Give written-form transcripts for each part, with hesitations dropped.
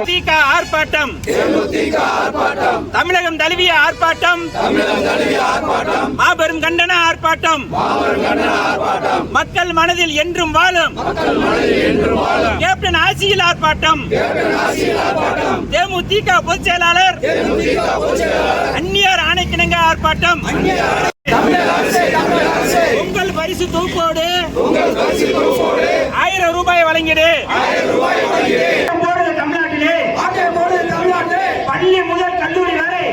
ஆர்ப்பாட்டம் தமிழகம் தழுவிய ஆர்ப்பாட்டம் மாபெரும் கண்டன ஆர்ப்பாட்டம் மக்கள் மனதில் என்றும் வாழும் கேப்டன் ஆட்சியில் ஆர்ப்பாட்டம் தேமுதிக பொதுச் செயலாளர் அந்நியர் ஆணைக்கிணங்க ஆர்ப்பாட்டம் உங்கள் பரிசு தொகுப்போடு 1000 ரூபாய் வழங்கிடு. தமிழ்நாட்டிலே பள்ளி முதல் கல்லூரி வரை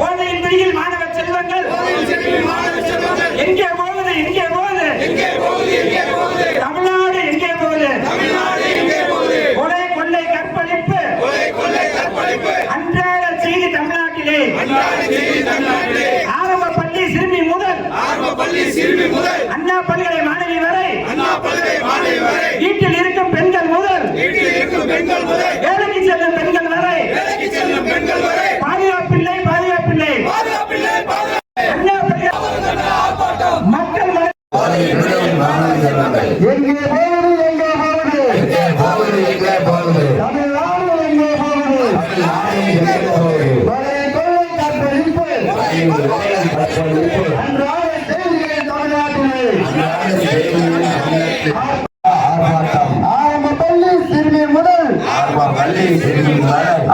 போதையின் பிடியில் மாணவ செல்வங்கள் எங்கே போகுது தமிழ்நாடு எங்கே போகுது கொலை கொள்ளை கற்பழிப்பு அன்றாட செய்தி தமிழ்நாட்டிலே ஆரம்ப பள்ளி சிறுமி முதல் அண்ணா பல்கலை மாணவி வரை வீட்டில் இருக்கும் பெண்கள் முதல் வேலைக்கு செல்லும் பெண்கள் வரை பாதுகாப்பில்லை மக்கள் எங்கே போகுது தமிழ்நாடு எங்கே போகுது ஆரம்ப பள்ளி சிறுமி முதல்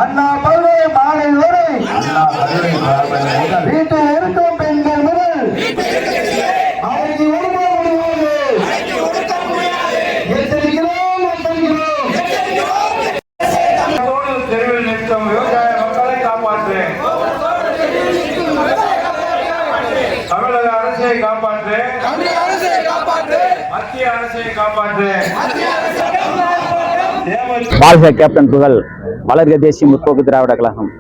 அண்ணா பல்கலை மாணவி வரை வீட்டில் இருக்கும் பெண்கள் முதல் அடக்கி ஒடுக்க முடியாது. எச்சரிக்கிறோம். தெருவில் நிற்கும் விவசாய மக்களை காப்பாற்று. தமிழக அரசை காப்பாற்று. மத்திய அரசை காப்பாற்று. வாழ்க கேப்டன் புகழ். வளர்க தேசிய முற்போக்கு திராவிட கழகம்.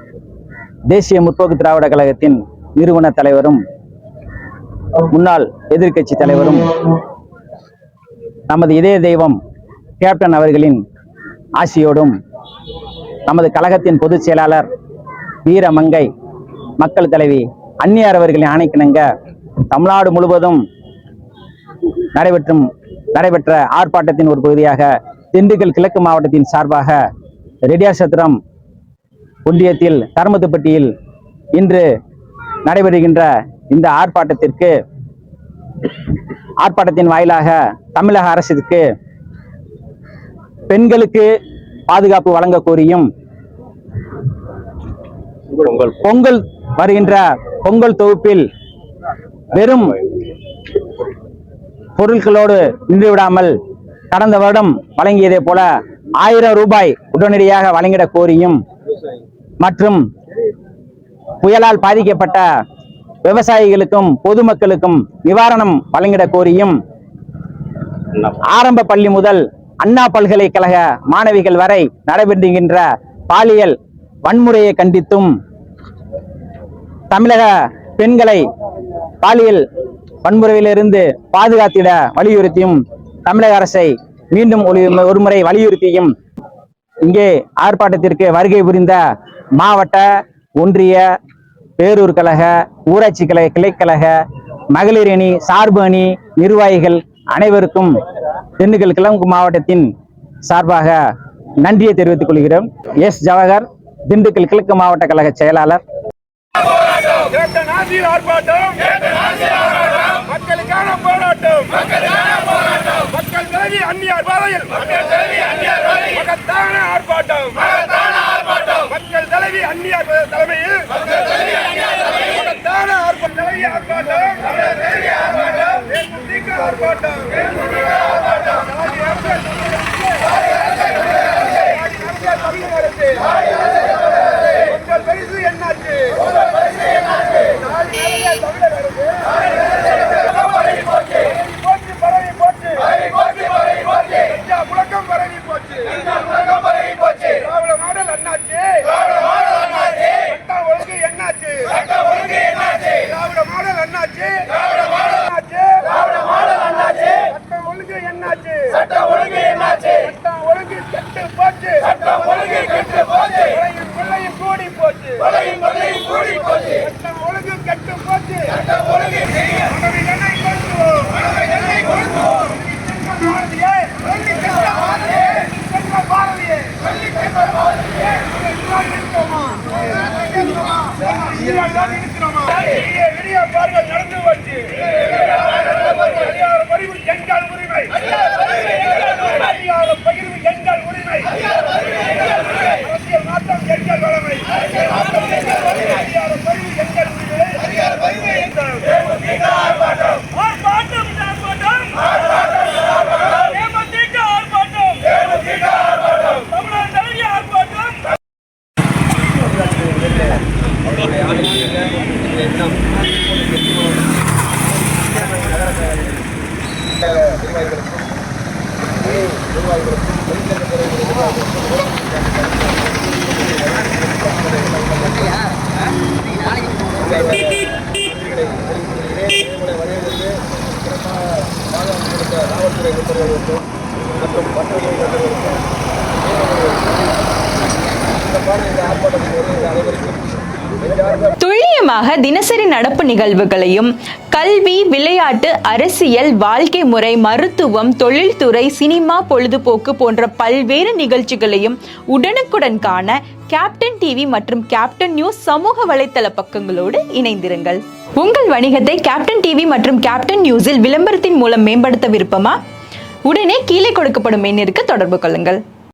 தேசிய முற்போக்கு திராவிட கழகத்தின் நிறுவன தலைவரும் முன்னாள் எதிர்க்கட்சி தலைவரும் நமது இதய தெய்வம் கேப்டன் அவர்களின் ஆசியோடும் நமது கழகத்தின் பொதுச் செயலாளர் வீரமங்கை மக்கள் தலைவி அந்நியார் அவர்களின் ஆணைக்கிணங்க தமிழ்நாடு முழுவதும் நடைபெற்ற ஆர்ப்பாட்டத்தின் ஒரு பகுதியாக திண்டுக்கல் கிழக்கு மாவட்டத்தின் சார்பாக ரெட்டியார்சத்திரம் ஒன்றியத்தில் கருமத்துப்பட்டியில் இன்று நடைபெறுகின்ற இந்த ஆர்ப்பாட்டத்தின் வாயிலாக தமிழக அரசுக்கு பெண்களுக்கு பாதுகாப்பு வழங்க கோரியும் பொங்கல் வருகின்ற பொங்கல் தொகுப்பில் வெறும் பொருட்களோடு நின்றுவிடாமல் கடந்த வருடம் வழங்கியதை போல 1000 ரூபாய் உடனடியாக வழங்கிட கோரியும் மற்றும் புயலால் பாதிக்கப்பட்ட விவசாயிகளுக்கும் பொதுமக்களுக்கும் நிவாரணம் வழங்கிட கோரியும் ஆரம்ப பள்ளி முதல் அண்ணா பல்கலைக்கழக மாணவிகள் வரை நடைபெறுகின்ற பாலியல் வன்முறையை கண்டித்தும் தமிழக பெண்களை பாலியல் வன்முறையிலிருந்து பாதுகாத்திட வலியுறுத்தியும் தமிழக அரசை மீண்டும் ஒருமுறை வலியுறுத்தியும் இங்கே ஆர்ப்பாட்டத்திற்கு வருகை புரிந்த மாவட்ட ஒன்றிய பேரூர் கழக ஊராட்சி கழக கிளைக்கழக மகளிர் அணி சார்பு அணி நிர்வாகிகள் அனைவருக்கும் திண்டுக்கல் கிழக்கு மாவட்டத்தின் சார்பாக நன்றியை தெரிவித்துக் கொள்கிறோம். எஸ் ஜவஹர், திண்டுக்கல் கிழக்கு மாவட்ட கழக செயலாளர். மக்களுக்கான போராட்டம் மக்கள் தலைவி அந்நியார் பாதையில் மகத்தான ஆர்ப்பாட்டம் மக்கள் தலைவி அந்நியார் தலைமையில் மகத்தான தலைவி ஆர்ப்பாட்டம் ஆர்ப்பாட்டம் உங்கள் பரிசு என்னாச்சு முழக்கம் பரவி போச்சு. திராவிட மாடல் அண்ணாச்சு. சட்டம் ஒழுங்கு என்னாச்சு? திராவிட மாடல் அண்ணாச்சு. சட்டம் ஒழுங்கு என்னாச்சு? சட்டம் ஒழுங்கு கெட்டு போச்சு. கொள்ளையும் கூடி போச்சு. சட்டம் ஒழுங்கு கெட்டு போச்சு. பாரதியே இந்தியாவில்தான் இருக்கிறோமா? விடிய பாருங்கள் நடந்து வச்சு அதிகார பகிர்வு எங்கள் உரிமை. அதிகார பகிர்வு எங்கள் உரிமை. அரசியல் மாற்றம் எங்கள் வளமை. அதிகார பகிர்வு எங்கள் உரிமை. ஆர்ப்பாட்டம் ஆர்ப்பாட்டம் தேமுதிக ஆர்ப்பாட்டம். தமிழர் தலைவி ஆர்ப்பாட்டம். துல்லியமாக தினசரி நடப்பு நிகழ்வுகளையும் கல்வி, விளையாட்டு, அரசியல், வாழ்க்கை முறை, மருத்துவம், தொழில்துறை, சினிமா, பொழுதுபோக்கு போன்ற பல்வேறு நிகழ்ச்சிகளையும் உடனுக்குடன் காண கேப்டன் டிவி மற்றும் கேப்டன் நியூஸ் சமூக வலைத்தள பக்கங்களோடு இணைந்திருங்கள். உங்கள் வணிகத்தை கேப்டன் டிவி மற்றும் கேப்டன் நியூஸில் விளம்பரத்தின் மூலம் மேம்படுத்த விருப்பமா? உடனே கீழே கொடுக்கப்படும் எண்ணிற்கு தொடர்பு கொள்ளுங்கள்.